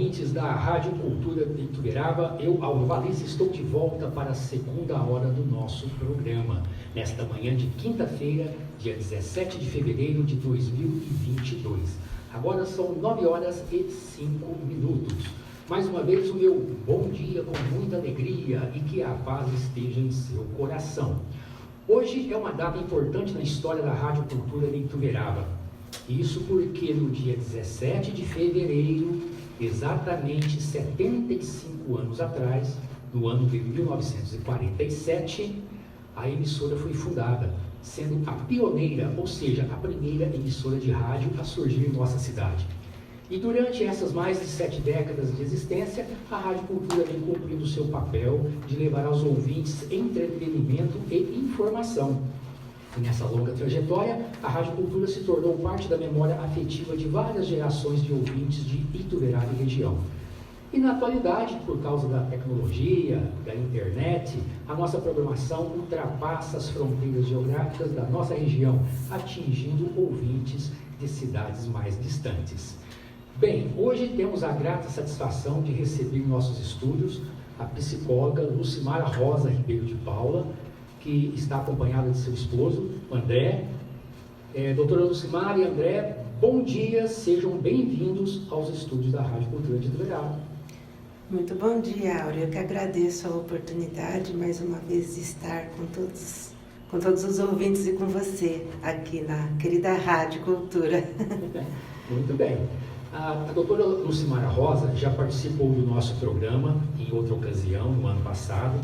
ouvintes da Rádio Cultura de Ituverava. Eu, Álvaro Valise, estou de volta para a segunda hora do nosso programa, nesta manhã de quinta-feira, dia 17 de fevereiro de 2022. Agora são 9 horas e 5 minutos. Mais uma vez, o meu bom dia com muita alegria e que a paz esteja em seu coração. Hoje é uma data importante na história da Rádio Cultura de Ituverava. Isso porque no dia 17 de fevereiro, exatamente 75 anos atrás, no ano de 1947, a emissora foi fundada, sendo a pioneira, ou seja, a primeira emissora de rádio a surgir em nossa cidade. E durante essas mais de 7 décadas de existência, a Rádio Cultura vem cumprindo seu papel de levar aos ouvintes entretenimento e informação. E nessa longa trajetória, a Rádio Cultura se tornou parte da memória afetiva de várias gerações de ouvintes de Ituverava e região. E na atualidade, por causa da tecnologia, da internet, a nossa programação ultrapassa as fronteiras geográficas da nossa região, atingindo ouvintes de cidades mais distantes. Bem, hoje temos a grata satisfação de receber em nossos estúdios a psicóloga Lucimara Rosa Ribeiro de Paula, que está acompanhada de seu esposo, André. Doutora Lucimara e André, bom dia, sejam bem-vindos aos estúdios da Rádio Cultura de Ituverava. Muito bom dia, Áureo. Eu que agradeço a oportunidade, mais uma vez, de estar com todos os ouvintes e com você, aqui na querida Rádio Cultura. Muito bem. A doutora Lucimara Rosa já participou do nosso programa em outra ocasião, no ano passado.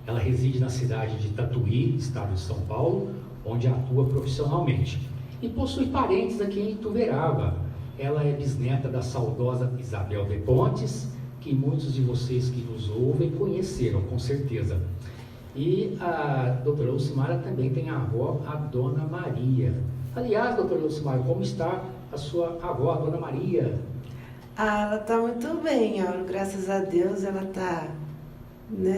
Ela reside na cidade de Tatuí, estado de São Paulo, onde atua profissionalmente. E possui parentes aqui em Ituverava. Ela é bisneta da saudosa Isabel de Pontes, que muitos de vocês que nos ouvem conheceram, com certeza. E a doutora Lucimara também tem a avó, a Dona Maria. Aliás, doutora Lucimara, como está a sua avó, a Dona Maria? Ela está muito bem, Áureo. Graças a Deus, ela está...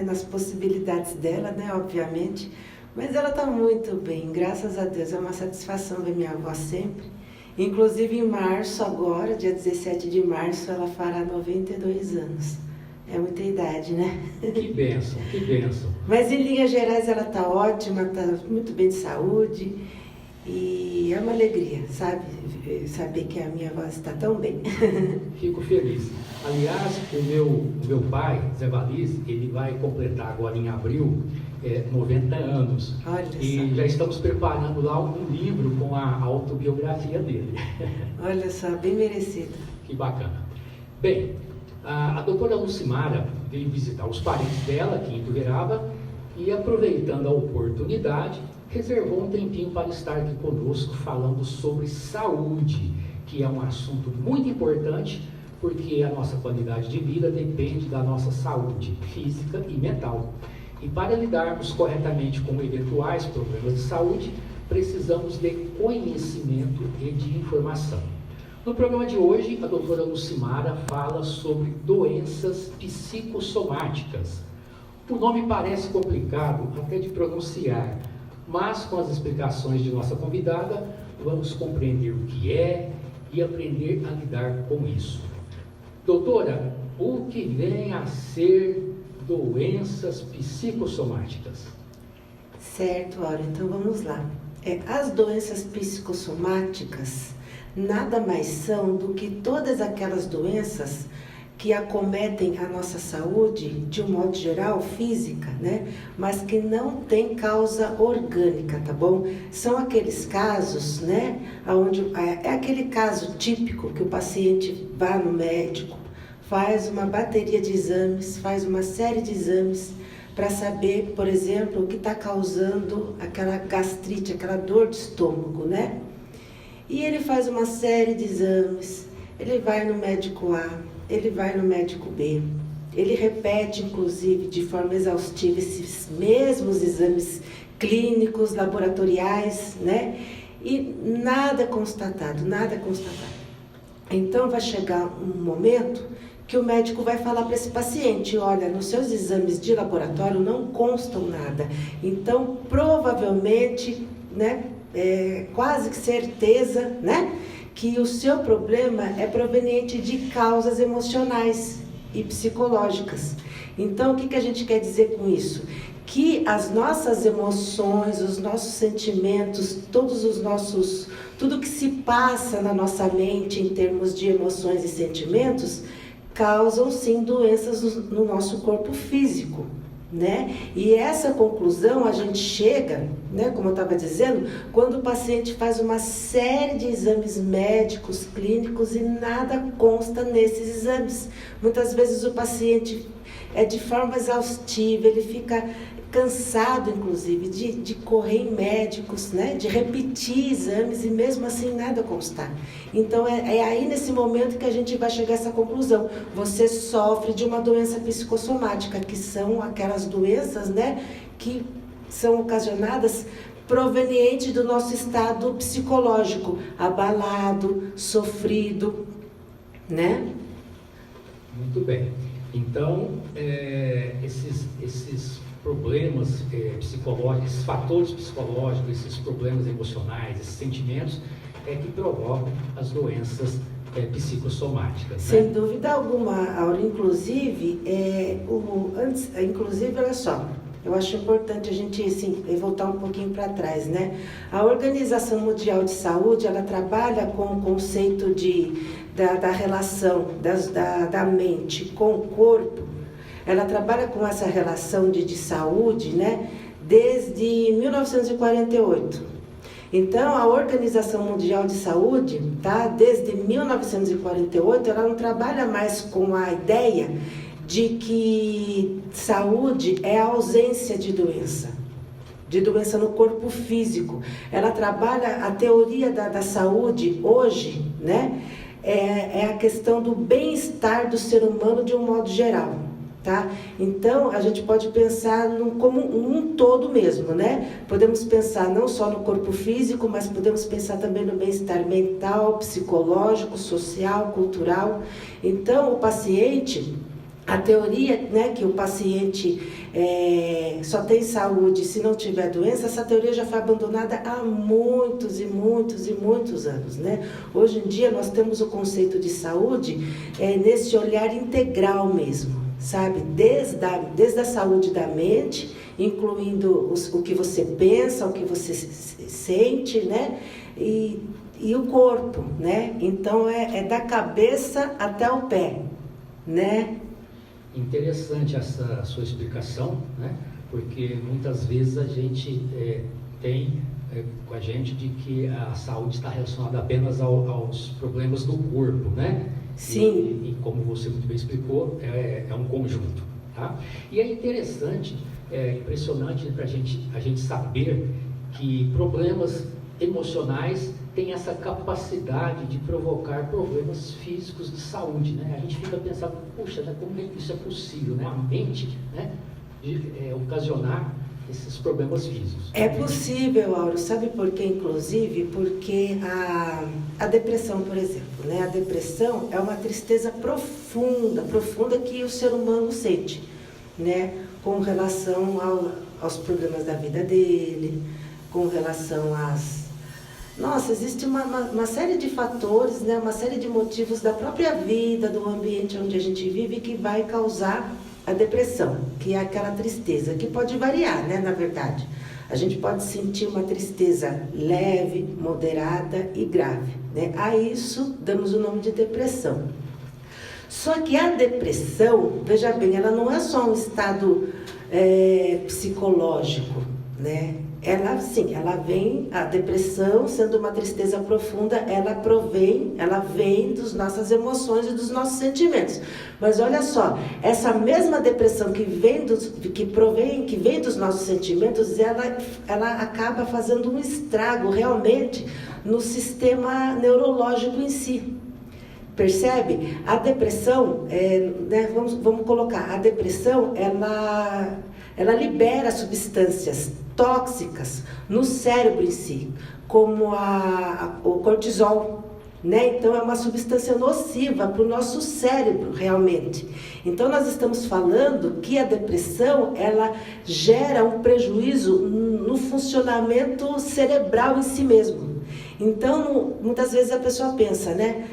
nas possibilidades dela, obviamente, mas ela está muito bem, graças a Deus, é uma satisfação ver minha avó sempre. Inclusive em março agora, dia 17 de março, ela fará 92 anos. É muita idade, né? Que bênção, que bênção. Mas em linhas gerais ela está ótima, está muito bem de saúde e é uma alegria, sabe? Saber que a minha avó está tão bem. Fico feliz. Aliás, o meu pai, Zé Valise, ele vai completar agora em abril 90 anos. Olha e só. Já estamos preparando lá um livro com a autobiografia dele. Olha só, bem merecido. Que bacana. Bem, a doutora Lucimara veio visitar os parentes dela aqui em Ituverava e, aproveitando a oportunidade, reservou um tempinho para estar aqui conosco falando sobre saúde, que é um assunto muito importante, porque a nossa qualidade de vida depende da nossa saúde física e mental. E para lidarmos corretamente com eventuais problemas de saúde, precisamos de conhecimento e de informação. No programa de hoje, a doutora Lucimara fala sobre doenças psicossomáticas. O nome parece complicado até de pronunciar, mas com as explicações de nossa convidada, vamos compreender o que é e aprender a lidar com isso. Doutora, o que vem a ser doenças psicossomáticas? Certo, Áureo, então vamos lá. As doenças psicossomáticas nada mais são do que todas aquelas doenças que acometem a nossa saúde, de um modo geral, física, mas que não tem causa orgânica, tá bom? São aqueles casos, onde é aquele caso típico que o paciente vai no médico, faz uma bateria de exames, faz uma série de exames para saber, por exemplo, o que está causando aquela gastrite, aquela dor de estômago, E ele faz uma série de exames, ele vai no médico A, ele vai no médico B, ele repete, inclusive, de forma exaustiva esses mesmos exames clínicos, laboratoriais, E nada constatado, nada constatado. Então vai chegar um momento que o médico vai falar para esse paciente, olha, nos seus exames de laboratório não constam nada, então provavelmente, quase que certeza, que o seu problema é proveniente de causas emocionais e psicológicas. Então, o que a gente quer dizer com isso? Que as nossas emoções, os nossos sentimentos, tudo que se passa na nossa mente em termos de emoções e sentimentos, causam sim doenças no nosso corpo físico, né? E essa conclusão a gente chega, né, como eu estava dizendo, quando o paciente faz uma série de exames médicos, clínicos, e nada consta nesses exames. Muitas vezes o paciente é de forma exaustiva, ele fica cansado, inclusive, de correr em médicos, né? De repetir exames e mesmo assim nada constar. Então, é aí nesse momento que a gente vai chegar a essa conclusão. Você sofre de uma doença psicossomática, que são aquelas doenças, né, que são ocasionadas provenientes do nosso estado psicológico, abalado, sofrido, né? Muito bem. Então, esses problemas psicológicos, esses fatores psicológicos, esses problemas emocionais, esses sentimentos que provocam as doenças psicossomáticas. Sem né? dúvida alguma, Aura. Inclusive, olha só, eu acho importante a gente assim, voltar um pouquinho para trás, né? A Organização Mundial de Saúde, ela trabalha com o conceito da relação da mente com o corpo. Ela trabalha com essa relação de saúde, né, desde 1948. Então, a Organização Mundial de Saúde, tá, desde 1948, ela não trabalha mais com a ideia de que saúde é a ausência de doença no corpo físico. Ela trabalha a teoria da saúde hoje, né, é a questão do bem-estar do ser humano de um modo geral. Tá? Então, a gente pode pensar como um todo mesmo, né? Podemos pensar não só no corpo físico, mas podemos pensar também no bem-estar mental, psicológico, social, cultural. Então, o paciente, a teoria, né, que o paciente só tem saúde se não tiver doença, essa teoria já foi abandonada há muitos e muitos e muitos anos, né? Hoje em dia, nós temos o conceito de saúde nesse olhar integral mesmo. Sabe, desde a saúde da mente, incluindo o que você pensa, o que você sente, né? E o corpo, né? Então, é da cabeça até o pé, né? Interessante essa sua explicação, né? Porque muitas vezes a gente tem com a gente de que a saúde está relacionada apenas aos problemas do corpo, né? Sim. E como você muito bem explicou, é um conjunto, tá? E é interessante, impressionante para a gente saber que problemas emocionais têm essa capacidade de provocar problemas físicos de saúde, né? A gente fica pensando, puxa, né, como é que isso é possível, né? A mente, né, de ocasionar esses problemas físicos. É possível, Auro, sabe por quê? Inclusive, porque a depressão, por exemplo, né? A depressão é uma tristeza profunda que o ser humano sente, né? Com relação aos problemas da vida dele, com relação Nossa, existe uma série de fatores, né? Uma série de motivos da própria vida, do ambiente onde a gente vive que vai causar a depressão, que é aquela tristeza, que pode variar, né, na verdade. A gente pode sentir uma tristeza leve, moderada e grave, né? A isso damos o nome de depressão. Só que a depressão, veja bem, ela não é só um estado psicológico, né? Ela vem, a depressão, sendo uma tristeza profunda, ela vem das nossas emoções e dos nossos sentimentos. Mas olha só, essa mesma depressão que vem dos nossos sentimentos, ela acaba fazendo um estrago realmente no sistema neurológico em si. Percebe? A depressão, né, vamos colocar, a depressão, ela libera substâncias tóxicas no cérebro em si, como o cortisol, né? Então é uma substância nociva para o nosso cérebro realmente. Então nós estamos falando que a depressão, ela gera um prejuízo no funcionamento cerebral em si mesmo. Então, muitas vezes a pessoa pensa, né?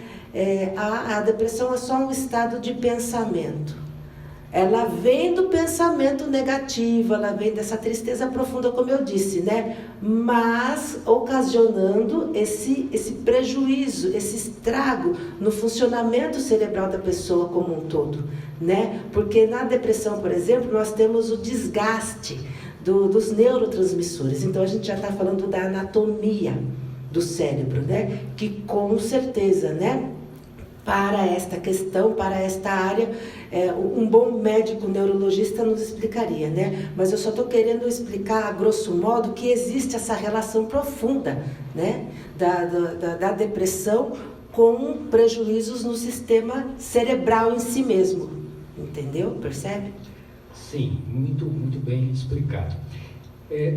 A depressão é só um estado de pensamento. Ela vem do pensamento negativo, ela vem dessa tristeza profunda, como eu disse, né? Mas ocasionando esse prejuízo, esse estrago no funcionamento cerebral da pessoa como um todo, né? Porque na depressão, por exemplo, nós temos o desgaste dos neurotransmissores. Então a gente já está falando da anatomia do cérebro, né? Que com certeza, né? Para esta questão, para esta área, um bom médico neurologista nos explicaria, né? Mas eu só estou querendo explicar, a grosso modo, que existe essa relação profunda, né? Da depressão com prejuízos no sistema cerebral em si mesmo. Entendeu? Percebe? Sim, muito, muito bem explicado.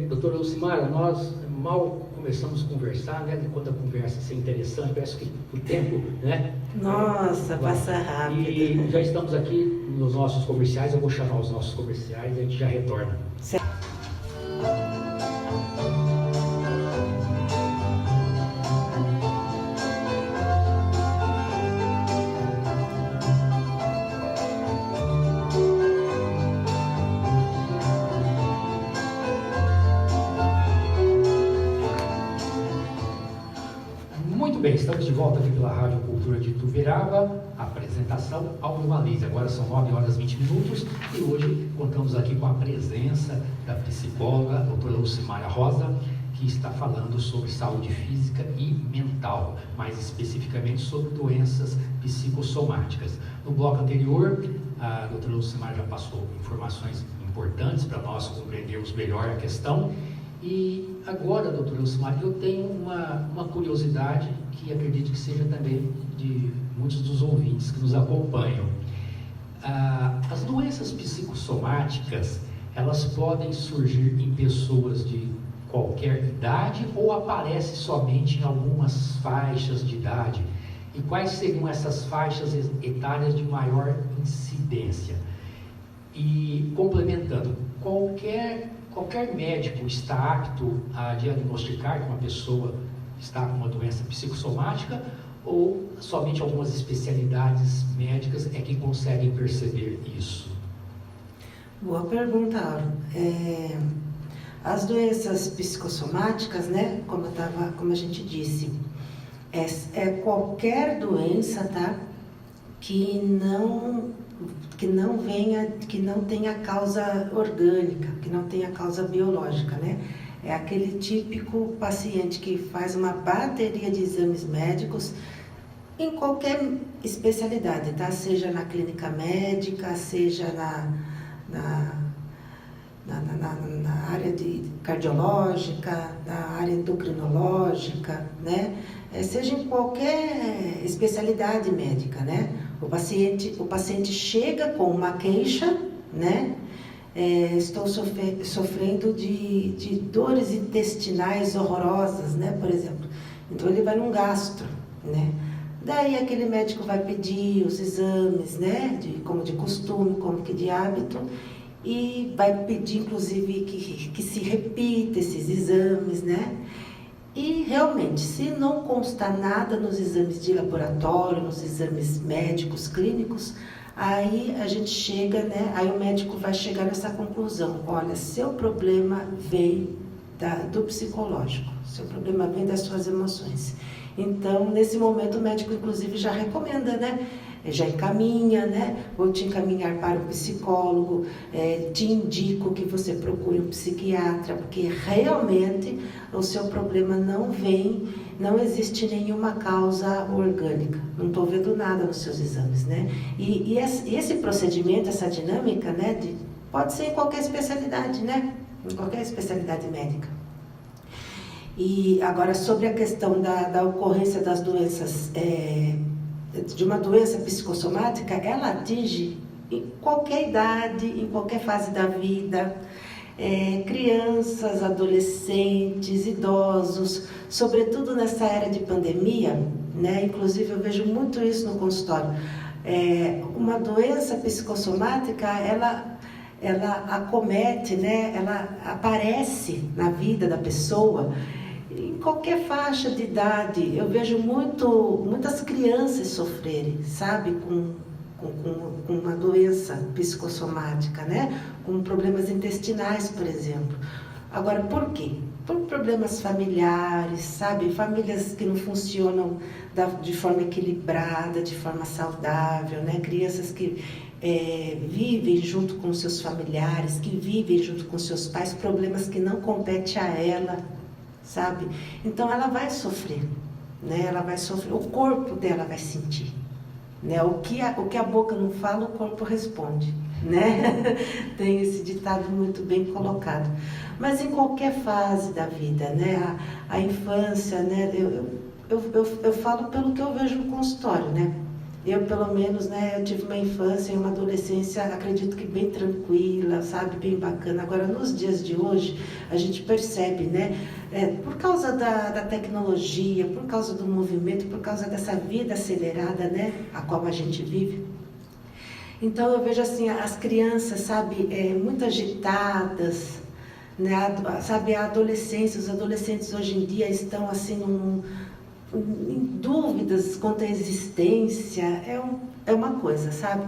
Doutora Lucimara, nós mal começamos a conversar, né? Enquanto a conversa é interessante, parece que o tempo, né? Nossa, passa rápido. E já estamos aqui nos nossos comerciais, eu vou chamar os nossos comerciais e a gente já retorna. Certo. Bem, estamos de volta aqui pela Rádio Cultura de Ituverava, apresentação Aldo Valise. Agora são 9h20 e hoje contamos aqui com a presença da psicóloga, doutora Lucimara Rosa, que está falando sobre saúde física e mental, mais especificamente sobre doenças psicossomáticas. No bloco anterior, a doutora Lucimara já passou informações importantes para nós compreendermos melhor a questão. E agora, doutora Lucimara, eu tenho uma curiosidade que acredito que seja também de muitos dos ouvintes que nos acompanham. As doenças psicossomáticas, elas podem surgir em pessoas de qualquer idade ou aparece somente em algumas faixas de idade? E quais seriam essas faixas etárias de maior incidência? E complementando, qualquer médico está apto a diagnosticar que uma pessoa está com uma doença psicossomática ou somente algumas especialidades médicas é que conseguem perceber isso? Boa pergunta, Auro. As doenças psicossomáticas, né, como a gente disse, é qualquer doença, tá, que não tenha causa orgânica, que não tenha causa biológica, né? É aquele típico paciente que faz uma bateria de exames médicos em qualquer especialidade, tá? Seja na clínica médica, seja na área cardiológica, na área endocrinológica, né? Seja em qualquer especialidade médica, né? O paciente chega com uma queixa, né? Estou sofrendo de dores intestinais horrorosas, né? Por exemplo. Então ele vai num gastro, né? Daí aquele médico vai pedir os exames, né? Como de costume, como que de hábito, e vai pedir inclusive que se repita esses exames, né? E realmente, se não constar nada nos exames de laboratório, nos exames médicos, clínicos, aí a gente chega, né? Aí o médico vai chegar nessa conclusão: olha, seu problema vem do psicológico, seu problema vem das suas emoções. Então, nesse momento, o médico, inclusive, já recomenda, né? Já encaminha, né? Vou te encaminhar para um psicólogo, te indico que você procure um psiquiatra, porque realmente o seu problema não existe nenhuma causa orgânica, não estou vendo nada nos seus exames, né? E esse procedimento, essa dinâmica, né? Pode ser em qualquer especialidade, né? Em qualquer especialidade médica. E agora, sobre a questão da ocorrência das doenças, de uma doença psicossomática, ela atinge em qualquer idade, em qualquer fase da vida, crianças, adolescentes, idosos, sobretudo nessa era de pandemia, né? Inclusive eu vejo muito isso no consultório. Uma doença psicossomática, ela acomete, né? Ela aparece na vida da pessoa em qualquer faixa de idade, eu vejo muitas crianças sofrerem, sabe, com uma doença psicossomática, né? Com problemas intestinais, por exemplo. Agora, por quê? Por problemas familiares, sabe? Famílias que não funcionam de forma equilibrada, de forma saudável, né? Crianças que vivem junto com seus familiares, que vivem junto com seus pais, problemas que não competem a ela, sabe? Então, ela vai sofrer, né? Ela vai sofrer, o corpo dela vai sentir. Né? O que a boca não fala, o corpo responde, né? Tem esse ditado muito bem colocado. Mas em qualquer fase da vida, né? A infância, né? Eu falo pelo que eu vejo no consultório, né? Eu, pelo menos, né, eu tive uma infância e uma adolescência, acredito que bem tranquila, sabe, bem bacana. Agora, nos dias de hoje, a gente percebe, né, por causa da tecnologia, por causa do movimento, por causa dessa vida acelerada, né, a qual a gente vive. Então, eu vejo, assim, as crianças, sabe, muito agitadas, né, sabe, a adolescência, os adolescentes hoje em dia estão, assim, em dúvidas quanto à existência, é uma coisa, sabe?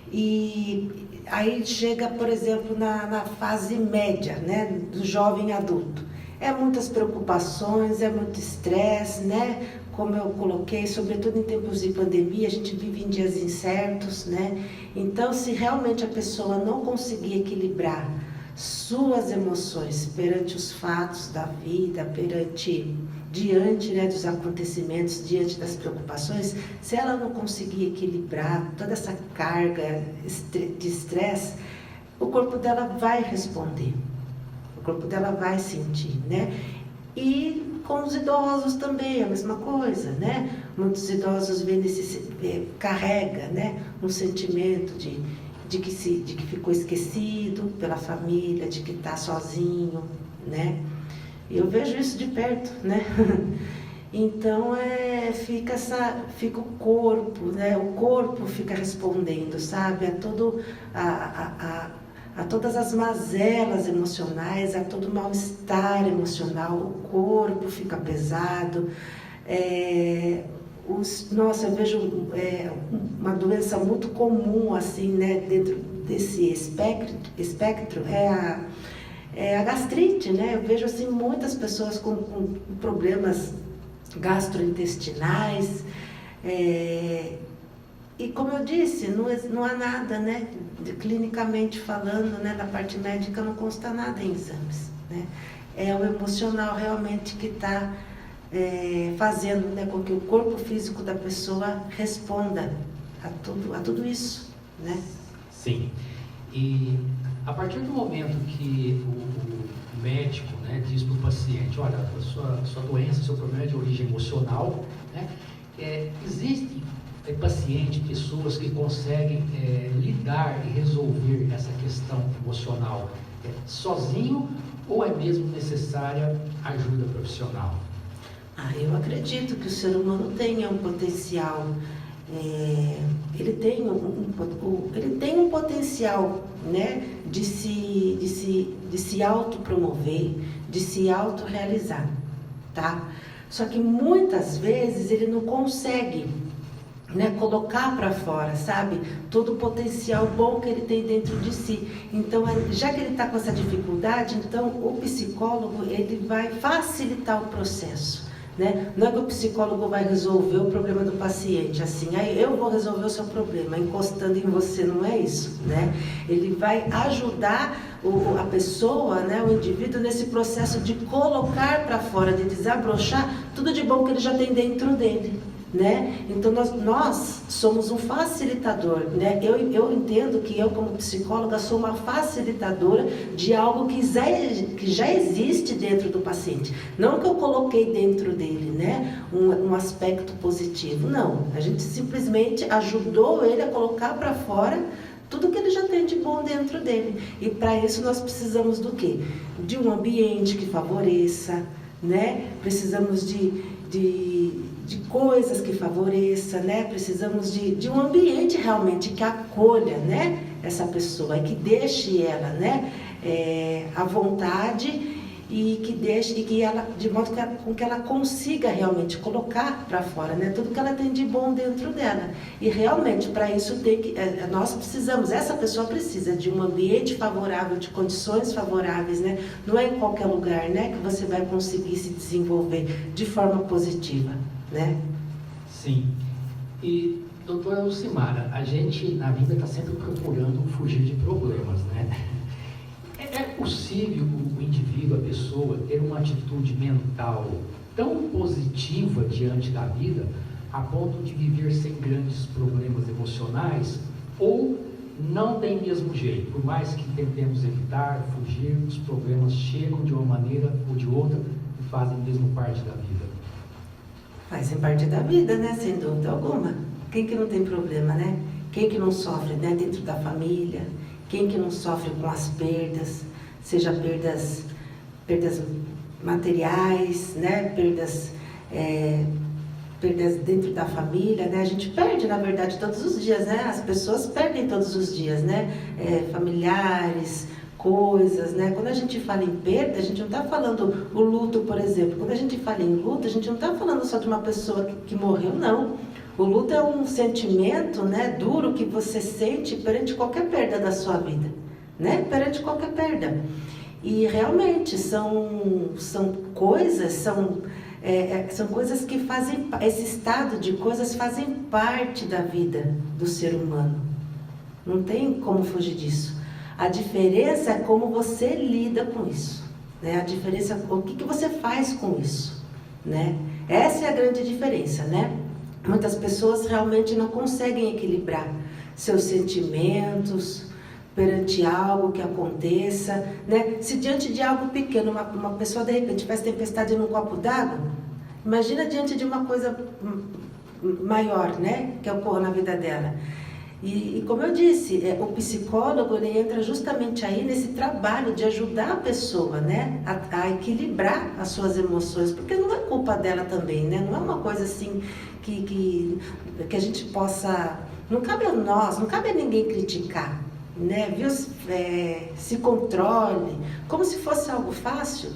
E aí chega, por exemplo, na fase média, né, do jovem adulto. É muitas preocupações, é muito estresse, né? Como eu coloquei, sobretudo em tempos de pandemia, a gente vive em dias incertos, né? Então, se realmente a pessoa não conseguir equilibrar suas emoções perante os fatos da vida, diante, né, dos acontecimentos, diante das preocupações, se ela não conseguir equilibrar toda essa carga de estresse, o corpo dela vai responder, o corpo dela vai sentir, né? E com os idosos também a mesma coisa, né? Muitos idosos carrega, né, um sentimento de que ficou esquecido pela família, de que está sozinho, né? Eu vejo isso de perto, né? Então, fica o corpo, né? O corpo fica respondendo, sabe? A todas as mazelas emocionais, a todo mal-estar emocional, o corpo fica pesado. Nossa, eu vejo uma doença muito comum, assim, né? Dentro desse espectro é a gastrite, né? Eu vejo, assim, muitas pessoas com problemas gastrointestinais, e como eu disse, não há nada, né? Clinicamente falando, né? Da parte médica não consta nada em exames, né? É o emocional realmente que está fazendo, né, com que o corpo físico da pessoa responda a tudo isso, né? Sim. E a partir do momento que o médico, né, diz para o paciente, olha, a sua doença, seu problema é de origem emocional, né, existem pessoas que conseguem lidar e resolver essa questão emocional sozinho, ou é mesmo necessária ajuda profissional? Eu acredito que o ser humano tenha um potencial, ele tem um potencial, né, de se autopromover, de se autorrealizar, tá? Só que muitas vezes ele não consegue, né, colocar para fora, sabe, todo o potencial bom que ele tem dentro de si. Então, já que ele está com essa dificuldade, então o psicólogo ele vai facilitar o processo. Né? Não é que o psicólogo vai resolver o problema do paciente, assim, aí eu vou resolver o seu problema, encostando em você, não é isso, né? Ele vai ajudar a pessoa, né, o indivíduo, nesse processo de colocar para fora, de desabrochar tudo de bom que ele já tem dentro dele, né? Então nós somos um facilitador, né? Eu entendo que eu, como psicóloga, sou uma facilitadora de algo que já existe dentro do paciente, não que eu coloquei dentro dele, né, um aspecto positivo, não, a gente simplesmente ajudou ele a colocar para fora tudo que ele já tem de bom dentro dele. E para isso nós precisamos do quê? De um ambiente que favoreça, né? Precisamos de coisas que favoreçam, né? Precisamos de um ambiente realmente que acolha, né, essa pessoa e que deixe ela, né, à vontade e que deixe, e que ela, de modo com que ela consiga realmente colocar para fora, né, tudo que ela tem de bom dentro dela. E realmente, para isso, nós precisamos, essa pessoa precisa de um ambiente favorável, de condições favoráveis, né? Não é em qualquer lugar, né, que você vai conseguir se desenvolver de forma positiva, né? Sim. E, doutora Lucimara, a gente na vida está sempre procurando fugir de problemas, né? É possível o indivíduo, a pessoa, ter uma atitude mental tão positiva diante da vida, a ponto de viver sem grandes problemas emocionais, ou não tem mesmo jeito? Por mais que tentemos evitar, fugir, os problemas chegam de uma maneira ou de outra e fazem mesmo parte da vida. Fazem parte da vida, né? Sem dúvida alguma. Quem que não tem problema, né? Quem que não sofre, né? Dentro da família? Quem que não sofre com as perdas? Seja perdas materiais, né? Perdas dentro da família, né? A gente perde, na verdade, todos os dias, né? As pessoas perdem todos os dias, né? Familiares, coisas, né? Quando a gente fala em perda, a gente não está falando o luto, por exemplo. Quando a gente fala em luto, a gente não está falando só de uma pessoa que morreu, não. O luto é um sentimento, né, duro que você sente perante qualquer perda da sua vida, né? Perante qualquer perda. E realmente são coisas que fazem, esse estado de coisas fazem parte da vida do ser humano. Não tem como fugir disso. A diferença é como você lida com isso, né? A diferença é o que você faz com isso, né? Essa é a grande diferença, né? Muitas pessoas realmente não conseguem equilibrar seus sentimentos perante algo que aconteça, né? Se diante de algo pequeno, uma pessoa de repente faz tempestade num copo d'água, imagina diante de uma coisa maior, né? Que ocorra na vida dela. E como eu disse, o psicólogo, ele entra justamente aí nesse trabalho de ajudar a pessoa, né, a equilibrar as suas emoções, porque não é culpa dela também, né? Não é uma coisa assim que a gente possa... Não cabe a nós, não cabe a ninguém criticar, né? Viu? Se controle, como se fosse algo fácil.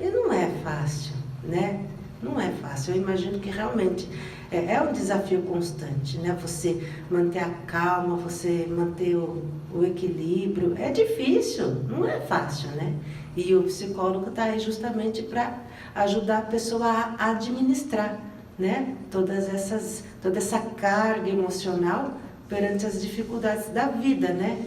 E não é fácil, né? Não é fácil. Eu imagino que realmente é um desafio constante, né? Você manter a calma, você manter o equilíbrio. É difícil, não é fácil, né? E o psicólogo está aí justamente para ajudar a pessoa a administrar, né? Toda essa carga emocional perante as dificuldades da vida, né?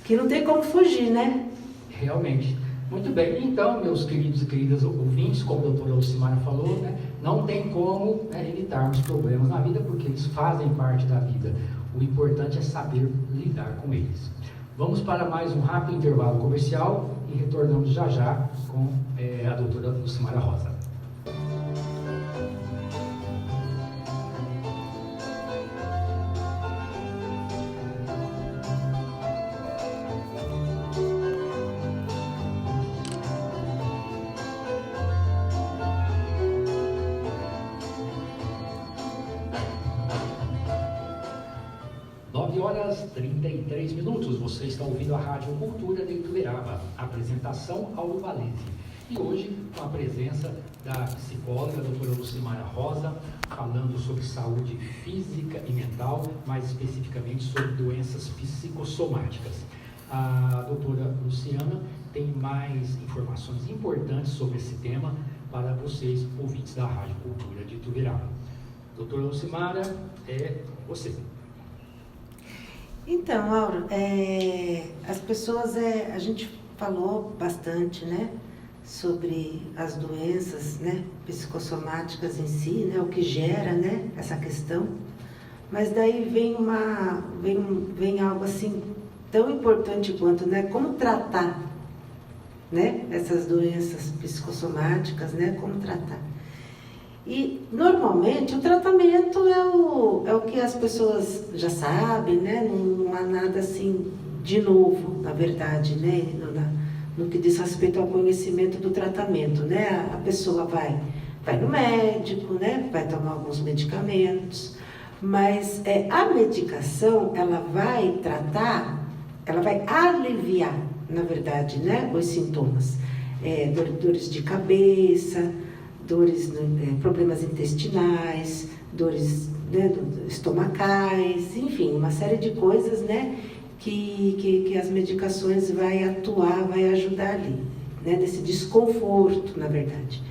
Que não tem como fugir, né? Realmente. Muito bem, então, meus queridos e queridas ouvintes, como a doutora Lucimara falou, né, não tem como, né, evitarmos problemas na vida, porque eles fazem parte da vida. O importante é saber lidar com eles. Vamos para mais um rápido intervalo comercial e retornamos já já com a doutora Lucimara Rosa. Horas 33 minutos, você está ouvindo a Rádio Cultura de Ituverava, apresentação Auro Valese. E hoje, com a presença da psicóloga, a doutora Lucimara Rosa, falando sobre saúde física e mental, mais especificamente sobre doenças psicossomáticas. A doutora Luciana tem mais informações importantes sobre esse tema para vocês, ouvintes da Rádio Cultura de Ituverava. Doutora Lucimara, é você. Então, Auro, as pessoas, a gente falou bastante, né, sobre as doenças, né, psicossomáticas em si, né, o que gera, né, essa questão, mas daí vem algo assim tão importante quanto, né, como tratar, né, essas doenças psicossomáticas, né, como tratar. E, normalmente, o tratamento é o que as pessoas já sabem, né? Não há nada assim de novo, na verdade, né? No que diz respeito ao conhecimento do tratamento, né? A pessoa vai no médico, né? Vai tomar alguns medicamentos, mas a medicação, ela vai aliviar, na verdade, né? Os sintomas. dores de cabeça, problemas intestinais, dores, né, estomacais, enfim, uma série de coisas, né, que as medicações vai atuar, vai ajudar ali, né, desse desconforto, na verdade.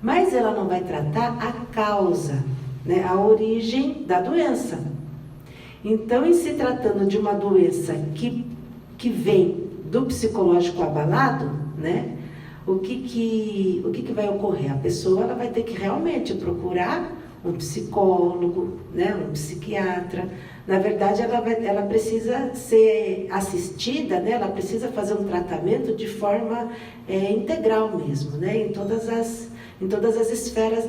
Mas ela não vai tratar a causa, né, a origem da doença. Então, em se tratando de uma doença que vem do psicológico abalado, né, o que vai ocorrer? A pessoa ela vai ter que realmente procurar um psicólogo, né, um psiquiatra. Na verdade, ela precisa ser assistida, né, ela precisa fazer um tratamento de forma integral mesmo, né, em todas as esferas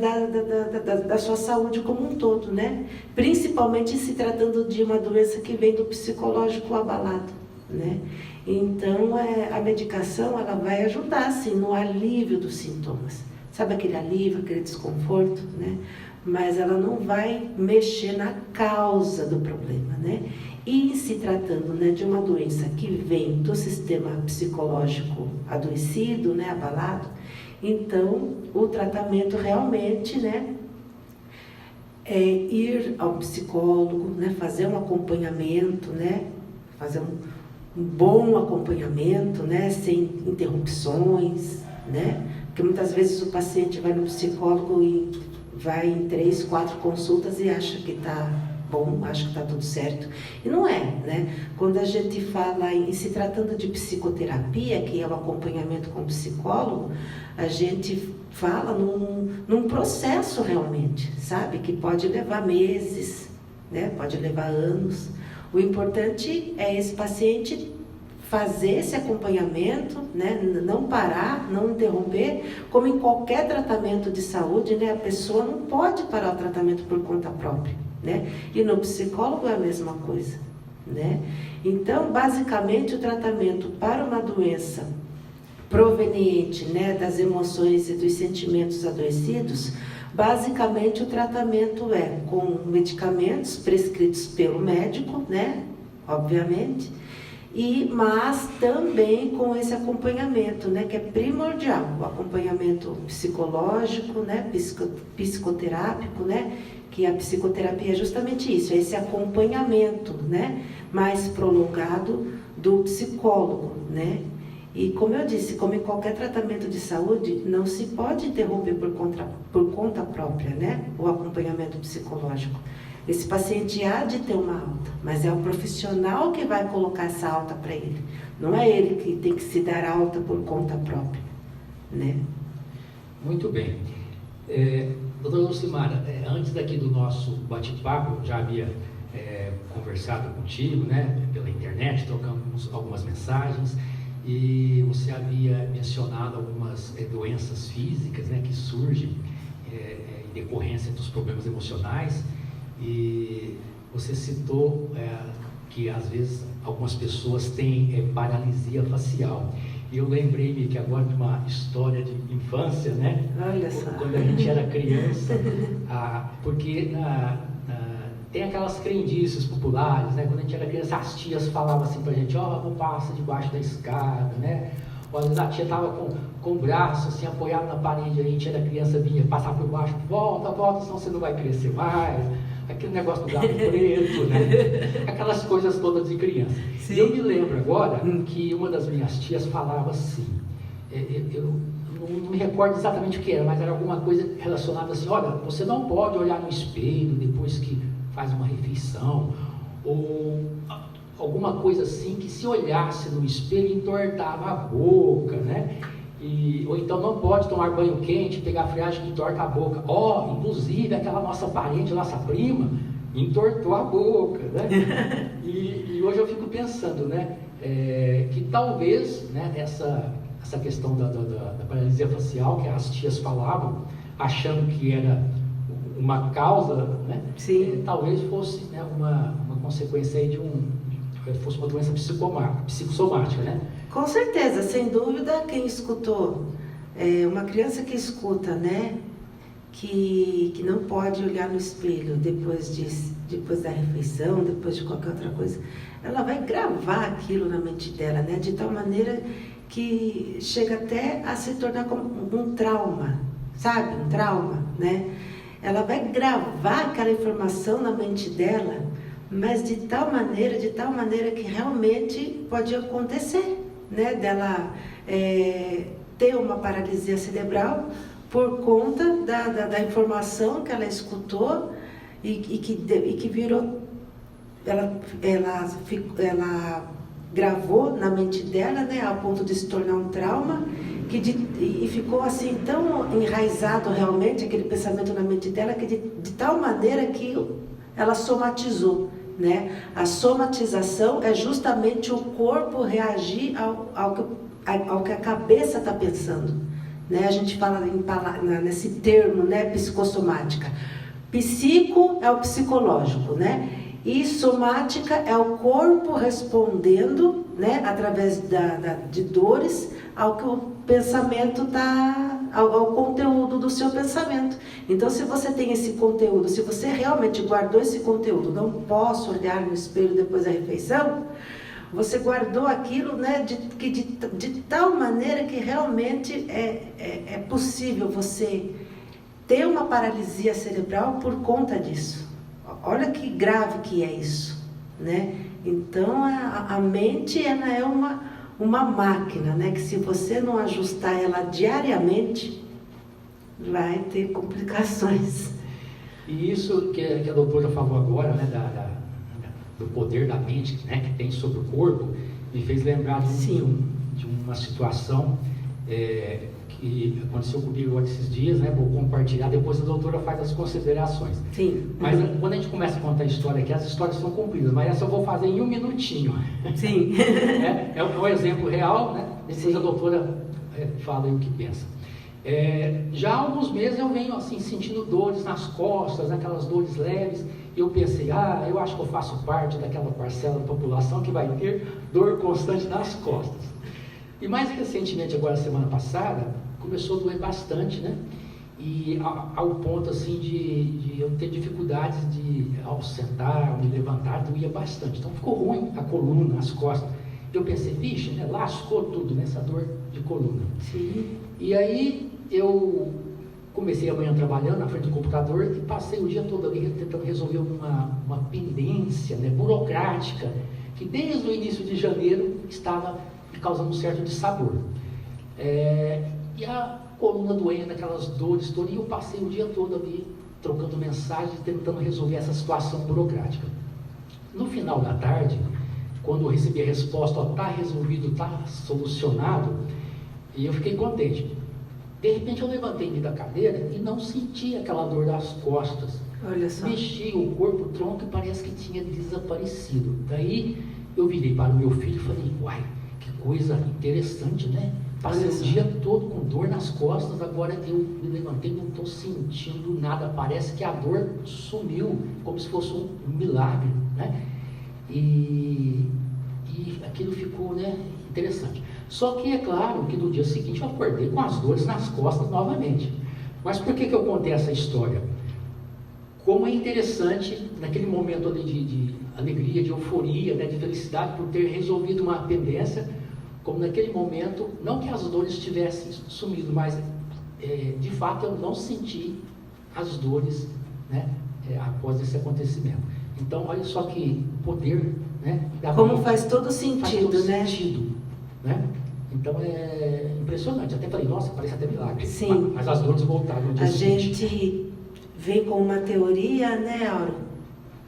da sua saúde como um todo, né? Principalmente se tratando de uma doença que vem do psicológico abalado, né? Então, a medicação, ela vai ajudar, sim, no alívio dos sintomas. Sabe aquele alívio, aquele desconforto, né? Mas ela não vai mexer na causa do problema, né? E se tratando, né, de uma doença que vem do sistema psicológico adoecido, né, abalado, então o tratamento realmente, né, é ir ao psicólogo, né, fazer um acompanhamento, né, fazer um bom acompanhamento, né, sem interrupções, né, porque muitas vezes o paciente vai no psicólogo e vai em 3, 4 consultas e acha que está bom, acha que está tudo certo. E não é, né? Quando a gente fala em se tratando de psicoterapia, que é o acompanhamento com o psicólogo, a gente fala num processo realmente, sabe? Que pode levar meses, né? Pode levar anos. O importante é esse paciente fazer esse acompanhamento, né? Não parar, não interromper, como em qualquer tratamento de saúde, né? A pessoa não pode parar o tratamento por conta própria, né? E no psicólogo é a mesma coisa, né? Então, basicamente, o tratamento para uma doença proveniente, né, das emoções e dos sentimentos adoecidos, basicamente o tratamento é com medicamentos prescritos pelo médico, né? Obviamente, mas também com esse acompanhamento, né, que é primordial, o acompanhamento psicológico, né, psicoterápico, né, que a psicoterapia é justamente isso, é esse acompanhamento, né, mais prolongado do psicólogo, né. E como eu disse, como em qualquer tratamento de saúde, não se pode interromper por conta própria, né, o acompanhamento psicológico. Esse paciente há de ter uma alta, mas é o profissional que vai colocar essa alta para ele. Não é ele que tem que se dar alta por conta própria, né? Muito bem. Doutora Lucimara, antes daqui do nosso bate-papo, já havia conversado contigo, né, pela internet, trocamos algumas mensagens, e você havia mencionado algumas doenças físicas, né, que surgem em decorrência dos problemas emocionais. E você citou que às vezes algumas pessoas têm paralisia facial. E eu lembrei-me que agora de uma história de infância, né? Olha só. Quando a gente era criança, porque tem aquelas crendices populares, né? Quando a gente era criança, as tias falavam assim pra gente, não passa debaixo da escada, né? Ou às vezes a tia estava com o braço assim apoiado na parede, a gente era criança, vinha passar por baixo, volta, senão você não vai crescer mais. Aquele negócio do gato preto, né? Aquelas coisas todas de criança. Sim. E eu me lembro agora que uma das minhas tias falava assim, eu não me recordo exatamente o que era, mas era alguma coisa relacionada assim, olha, você não pode olhar no espelho depois que faz uma refeição, ou alguma coisa assim, que se olhasse no espelho entortava a boca, né? Ou então não pode tomar banho quente, pegar friagem que entorta a boca. Inclusive aquela nossa parente, nossa prima, entortou a boca, né? E hoje eu fico pensando, né, que talvez, né, essa questão da paralisia facial, que as tias falavam, achando que era uma causa, né? Talvez fosse, né, uma consequência aí fosse uma doença psicossomática, né? Com certeza, sem dúvida, quem escutou, uma criança que escuta, né, que não pode olhar no espelho depois da refeição, depois de qualquer outra coisa, ela vai gravar aquilo na mente dela, né? De tal maneira que chega até a se tornar como um trauma, sabe? Um trauma, né? Ela vai gravar aquela informação na mente dela, mas de tal maneira que realmente pode acontecer, né? Dela ter uma paralisia cerebral por conta da informação que ela escutou e que virou, ela gravou na mente dela, né, a ponto de se tornar um trauma, e ficou assim tão enraizado realmente aquele pensamento na mente dela, que de tal maneira que ela somatizou, né? A somatização é justamente o corpo reagir ao que a cabeça está pensando, né? A gente fala nesse termo, né, psicossomática. Psico é o psicológico, né? E somática é o corpo respondendo, né, através de dores ao que o pensamento ao conteúdo do seu pensamento. Então, se você tem esse conteúdo, se você realmente guardou esse conteúdo, não posso olhar no espelho depois da refeição, você guardou aquilo, né, de tal maneira que realmente é possível você ter uma paralisia cerebral por conta disso. Olha que grave que é isso, né? Então, a mente, ela é uma máquina, né? Que se você não ajustar ela diariamente, vai ter complicações. E isso que a doutora falou agora, né? Do poder da mente, né, que tem sobre o corpo, me fez lembrar de uma situação que aconteceu comigo esses dias, né? Vou compartilhar, depois a doutora faz as considerações. Sim. Mas quando a gente começa a contar a história aqui, as histórias são compridas, mas essa eu vou fazer em um minutinho. Sim. É um exemplo real, né? Depois a doutora fala aí o que pensa. Já há alguns meses eu venho assim sentindo dores nas costas, aquelas dores leves, e eu pensei, eu acho que eu faço parte daquela parcela da população que vai ter dor constante nas costas. E mais recentemente, agora semana passada, começou a doer bastante, né? E ao ponto assim de eu ter dificuldades ao sentar, ao me levantar, doía bastante. Então ficou ruim a coluna, as costas. Eu pensei, vixe, né? Lascou tudo nessa dor de coluna. Sim. E aí eu comecei amanhã trabalhando na frente do computador e passei o dia todo ali tentando resolver uma pendência, né, burocrática, que desde o início de janeiro estava me causando um certo dissabor. E a coluna doendo, aquelas dores todas, e eu passei o dia todo ali trocando mensagens, tentando resolver essa situação burocrática. No final da tarde, quando eu recebi a resposta, está resolvido, está solucionado, e eu fiquei contente. De repente eu levantei da cadeira e não senti aquela dor das costas. Olha só. Mexi o corpo, o tronco, e parece que tinha desaparecido. Daí eu virei para o meu filho e falei, uai, que coisa interessante, né? Passei o dia todo com dor nas costas, agora eu me levantei e não estou sentindo nada. Parece que a dor sumiu, como se fosse um milagre, né? E aquilo ficou, né, interessante. Só que é claro que no dia seguinte eu acordei com as dores nas costas novamente. Mas por que eu contei essa história? Como é interessante, naquele momento ali de alegria, de euforia, né, de felicidade por ter resolvido uma pendência, como naquele momento, não que as dores tivessem sumido, mas de fato eu não senti as dores, né, após esse acontecimento. Então, olha só que poder, né, da Como mente, faz todo sentido, faz todo né? sentido, né? Então é impressionante. Até falei, nossa, parece até milagre. Sim. Mas as dores voltaram no dia A seguinte. gente vem com uma teoria, né, Auro?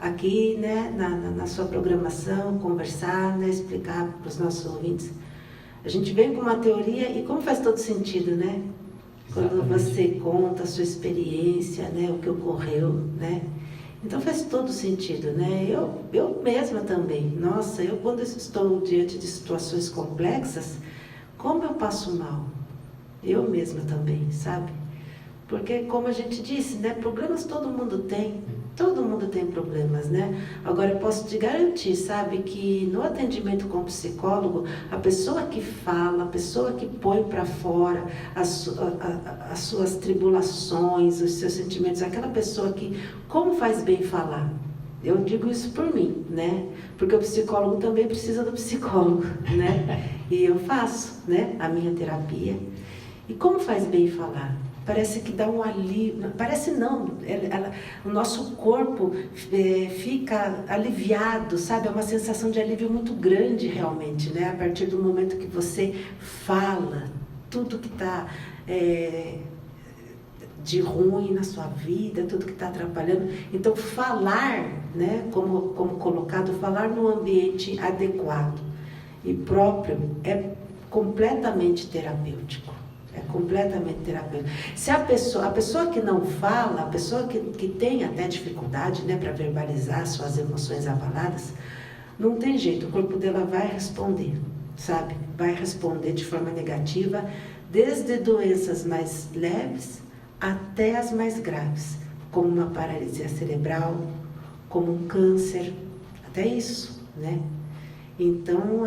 Aqui, né, na sua programação, conversar, né, explicar para os nossos ouvintes. A gente vem com uma teoria e como faz todo sentido, né? Quando Exatamente. você conta a sua experiência, né, o que ocorreu, né? Então faz todo sentido, né? Eu mesma também. Nossa, quando estou diante de situações complexas, como eu passo mal? Eu mesma também, sabe? Porque, como a gente disse, né? Problemas todo mundo tem. Todo mundo tem problemas, né? Agora, eu posso te garantir, sabe, que no atendimento com o psicólogo, a pessoa que fala, a pessoa que põe para fora as suas tribulações, os seus sentimentos, aquela pessoa que, como faz bem falar? Eu digo isso por mim, né? Porque o psicólogo também precisa do psicólogo, né? E eu faço, né, a minha terapia. E como faz bem falar? Parece que dá um alívio, parece não, o nosso corpo fica aliviado, sabe? É uma sensação de alívio muito grande realmente, né? A partir do momento que você fala tudo que está de ruim na sua vida, tudo que está atrapalhando. Então, falar, né? Como colocado, falar no ambiente adequado e próprio é completamente terapêutico. É completamente terapêutico. Se a pessoa que não fala, a pessoa que tem até dificuldade, né, para verbalizar suas emoções abaladas, não tem jeito, o corpo dela vai responder, sabe? Vai responder de forma negativa, desde doenças mais leves até as mais graves, como uma paralisia cerebral, como um câncer, até isso, né? Então,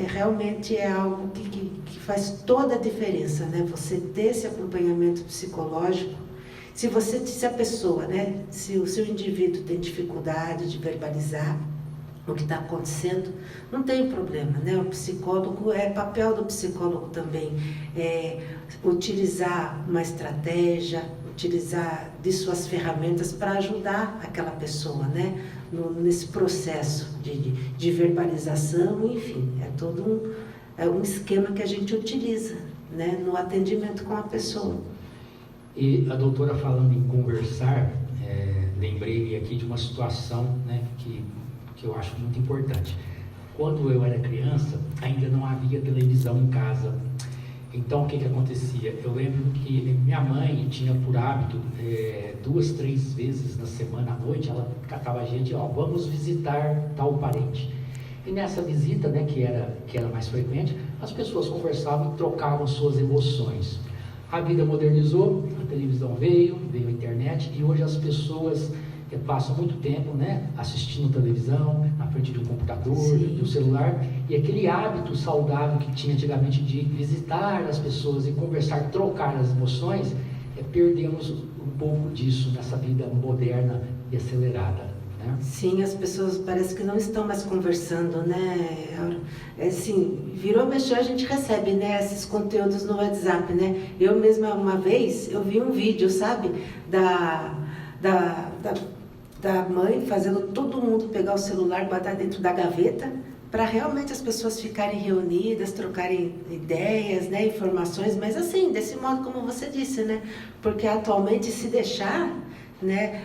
realmente é algo que faz toda a diferença, né? Você ter esse acompanhamento psicológico. Se a pessoa, né? Se o seu indivíduo tem dificuldade de verbalizar o que está acontecendo, não tem problema, né? O psicólogo, papel do psicólogo também utilizar uma estratégia, utilizar de suas ferramentas para ajudar aquela pessoa, né? Nesse processo de verbalização, enfim, é todo um esquema que a gente utiliza, né, no atendimento com a pessoa. E a doutora falando em conversar, lembrei-me aqui de uma situação, né, que eu acho muito importante. Quando eu era criança, ainda não havia televisão em casa. Então, o que acontecia? Eu lembro que minha mãe tinha por hábito, 2, 3 vezes na semana, à noite, ela catava a gente, vamos visitar tal parente. E nessa visita, né, que era mais frequente, as pessoas conversavam e trocavam suas emoções. A vida modernizou, a televisão veio a internet, e hoje as pessoas passam muito tempo, né, assistindo televisão, na frente do computador, Sim. do celular, e aquele hábito saudável que tinha antigamente de visitar as pessoas e conversar, trocar as emoções, perdemos um pouco disso nessa vida moderna e acelerada, né? Sim, as pessoas parece que não estão mais conversando, né? Assim, virou mexer, a gente recebe, né, esses conteúdos no WhatsApp, né? Eu mesma, uma vez, eu vi um vídeo, sabe, da mãe fazendo todo mundo pegar o celular, botar dentro da gaveta, para realmente as pessoas ficarem reunidas, trocarem ideias, né, informações, mas assim, desse modo como você disse, né? Porque atualmente, se deixar, né,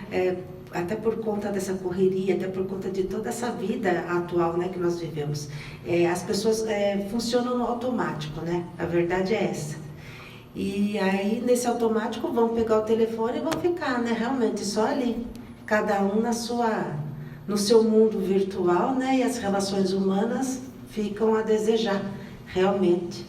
até por conta dessa correria, até por conta de toda essa vida atual, né, que nós vivemos, as pessoas funcionam no automático, né? A verdade é essa. E aí, nesse automático, vão pegar o telefone e vão ficar, né, realmente só ali, cada um no seu mundo virtual, né, e as relações humanas ficam a desejar, realmente.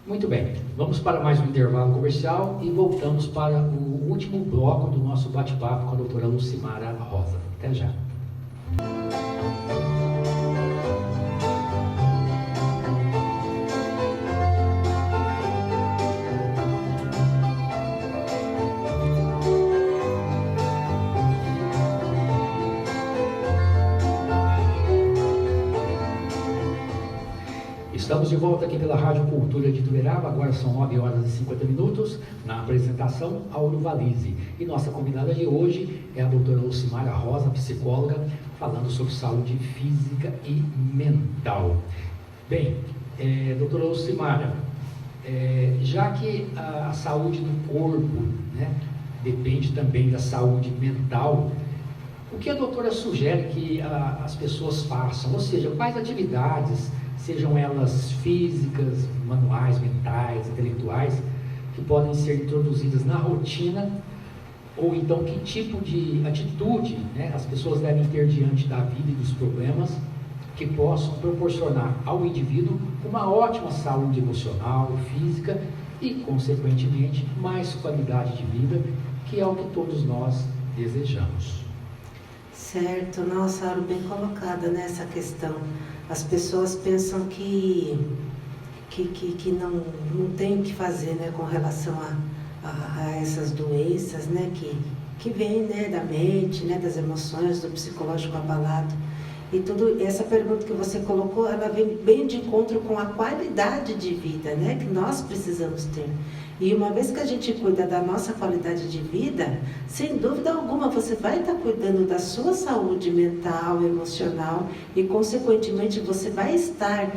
Muito bem, vamos para mais um intervalo comercial e voltamos para o último bloco do nosso bate-papo com a doutora Lucimara Rosa. Até já. Estamos de volta aqui pela Rádio Cultura de Ituverava, agora são 9h50, na apresentação Auro Valise. E nossa convidada de hoje é a doutora Lucimara Rosa, psicóloga, falando sobre saúde física e mental. Bem, doutora Lucimara, já que a saúde do corpo, né, depende também da saúde mental, o que a doutora sugere que as pessoas façam? Ou seja, quais atividades, sejam elas físicas, manuais, mentais, intelectuais, que podem ser introduzidas na rotina, ou então que tipo de atitude, né, as pessoas devem ter diante da vida e dos problemas, que possam proporcionar ao indivíduo uma ótima saúde emocional, física e, consequentemente, mais qualidade de vida, que é o que todos nós desejamos. Certo, nossa, Auro, bem colocada nessa questão. As pessoas pensam que não tem o que fazer, né, com relação a essas doenças, né, que vêm, né, da mente, né, das emoções, do psicológico abalado. E tudo, essa pergunta que você colocou, ela vem bem de encontro com a qualidade de vida, né, que nós precisamos ter. E uma vez que a gente cuida da nossa qualidade de vida, sem dúvida alguma você vai estar cuidando da sua saúde mental, emocional e, consequentemente, você vai estar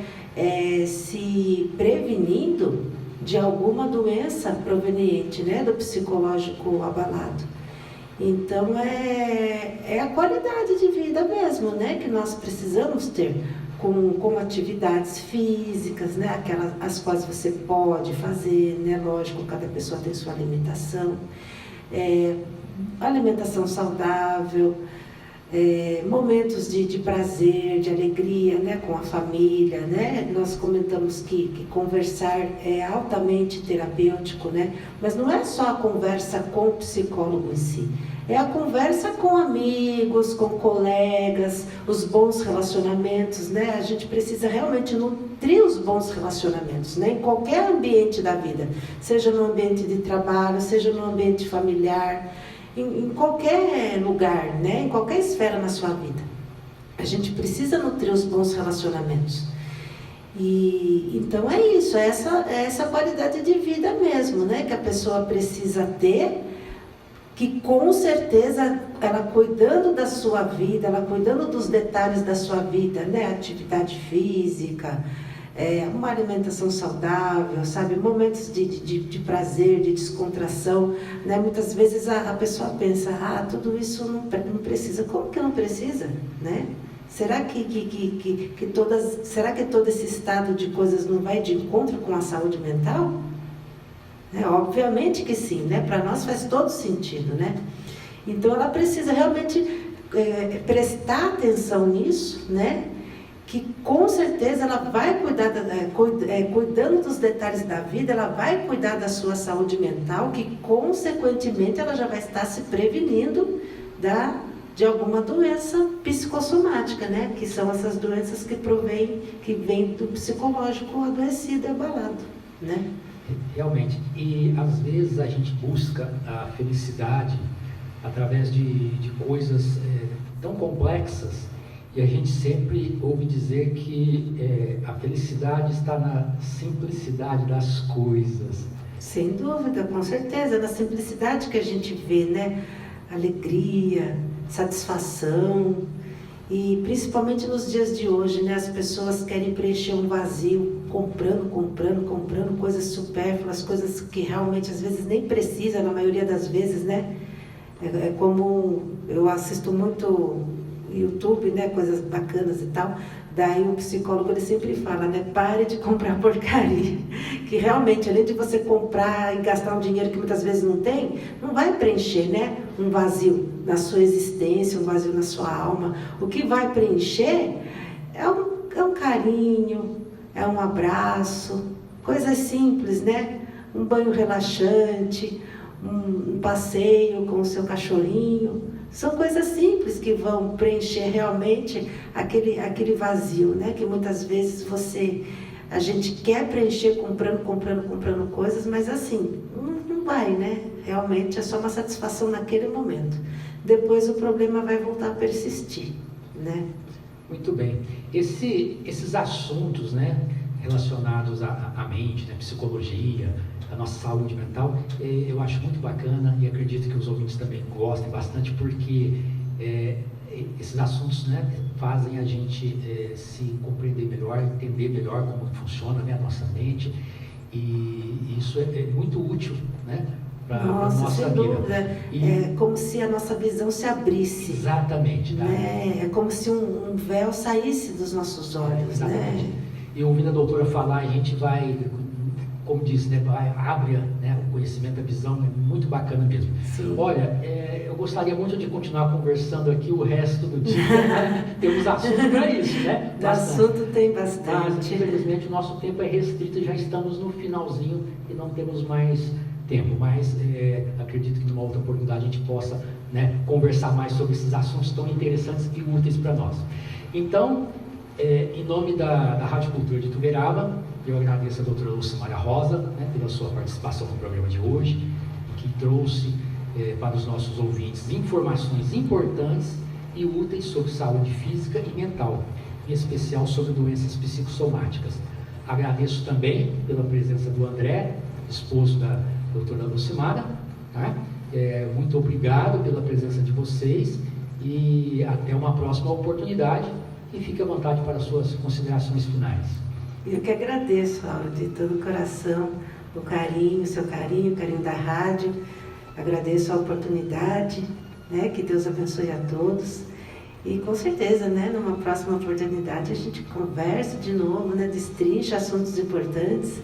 se prevenindo de alguma doença proveniente, né, do psicológico abalado. Então, é a qualidade de vida mesmo, né, que nós precisamos ter. Com atividades físicas, né, aquelas as quais você pode fazer, né, lógico, cada pessoa tem sua alimentação, alimentação saudável, momentos de prazer, de alegria, né, com a família, né, nós comentamos que conversar é altamente terapêutico, né, mas não é só a conversa com o psicólogo em si, é a conversa com amigos, com colegas, os bons relacionamentos, né? A gente precisa realmente nutrir os bons relacionamentos, né? Em qualquer ambiente da vida, seja no ambiente de trabalho, seja no ambiente familiar, em qualquer lugar, né? Em qualquer esfera na sua vida. A gente precisa nutrir os bons relacionamentos. E então é isso, é essa qualidade de vida mesmo, né? Que a pessoa precisa ter, que com certeza ela cuidando da sua vida, ela cuidando dos detalhes da sua vida, né? Atividade física, uma alimentação saudável, sabe? Momentos de prazer, de descontração, né? Muitas vezes a pessoa pensa, tudo isso não precisa. Como que não precisa, né? Será será que todo esse estado de coisas não vai de encontro com a saúde mental? Obviamente que sim, né? Para nós faz todo sentido, né? Então ela precisa realmente prestar atenção nisso, né? Que com certeza ela vai cuidar, cuidando dos detalhes da vida, ela vai cuidar da sua saúde mental, que consequentemente ela já vai estar se prevenindo de alguma doença psicossomática, né? Que são essas doenças que vêm do psicológico adoecido e abalado, né? Realmente, e às vezes a gente busca a felicidade através de coisas tão complexas, e a gente sempre ouve dizer que a felicidade está na simplicidade das coisas. Sem dúvida, com certeza, na simplicidade que a gente vê, né? Alegria, satisfação. E principalmente nos dias de hoje, né, as pessoas querem preencher um vazio, comprando coisas supérfluas, coisas que realmente às vezes nem precisa, na maioria das vezes, né? É como eu assisto muito YouTube, né, coisas bacanas e tal, daí o psicólogo ele sempre fala, né, pare de comprar porcaria, que realmente além de você comprar e gastar um dinheiro que muitas vezes não tem, não vai preencher, né, um vazio na sua existência, um vazio na sua alma. O que vai preencher é um carinho, é um abraço, coisas simples, né, um banho relaxante, um passeio com o seu cachorrinho. São coisas simples que vão preencher realmente aquele vazio, né? Que muitas vezes a gente quer preencher comprando coisas, mas assim, não vai, né? Realmente é só uma satisfação naquele momento. Depois o problema vai voltar a persistir, né? Muito bem. Esses assuntos, né, relacionados à mente, né, psicologia, a nossa saúde mental, eu acho muito bacana e acredito que os ouvintes também gostem bastante, porque esses assuntos, né, fazem a gente se compreender melhor, entender melhor como funciona, né, a nossa mente, e isso é muito útil, né, para a nossa sem vida. Dúvida. É como se a nossa visão se abrisse. Exatamente. Tá? Né? É como se um véu saísse dos nossos olhos. Exatamente. Né? E ouvindo a doutora falar, a gente vai, como disse, né, abre, né, o conhecimento, a visão, é muito bacana mesmo. Sim. Olha, eu gostaria muito de continuar conversando aqui o resto do dia, né? Temos assunto para isso, né? Assunto tem bastante. Mas, infelizmente, o nosso tempo é restrito e já estamos no finalzinho e não temos mais tempo, mas acredito que numa outra oportunidade a gente possa, né, conversar mais sobre esses assuntos tão interessantes e úteis para nós. Então, em nome da Rádio Cultura de Ituverava, eu agradeço a doutora Lucimara Rosa, né, pela sua participação no programa de hoje, que trouxe para os nossos ouvintes informações importantes e úteis sobre saúde física e mental, em especial sobre doenças psicossomáticas. Agradeço também pela presença do André, esposo da doutora Lucimara, tá? Muito obrigado pela presença de vocês e até uma próxima oportunidade, e fique à vontade para as suas considerações finais. Eu que agradeço, Auro, de todo o coração, o carinho, o carinho da rádio. Agradeço a oportunidade, né? Que Deus abençoe a todos. E com certeza, né, numa próxima oportunidade a gente conversa de novo, né, destrincha assuntos importantes,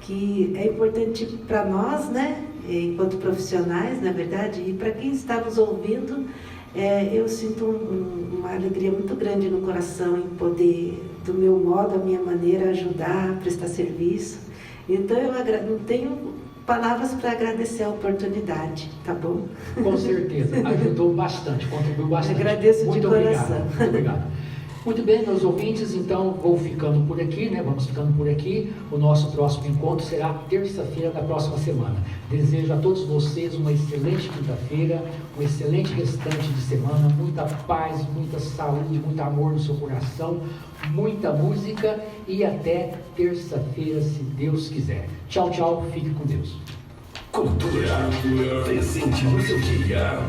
que é importante para nós, né, enquanto profissionais, na verdade, e para quem está nos ouvindo, eu sinto uma alegria muito grande no coração em poder, do meu modo, a minha maneira, ajudar, prestar serviço. Então eu não tenho palavras para agradecer a oportunidade, tá bom? Com certeza, ajudou bastante, contribuiu bastante. Agradeço muito de obrigado, coração. muito obrigado. Muito bem, meus ouvintes, então vou ficando por aqui, né? Vamos ficando por aqui. O nosso próximo encontro será terça-feira da próxima semana. Desejo a todos vocês uma excelente quinta-feira, um excelente restante de semana, muita paz, muita saúde, muito amor no seu coração, muita música e até terça-feira, se Deus quiser. Tchau, tchau, fique com Deus. Cultura presente no seu dia.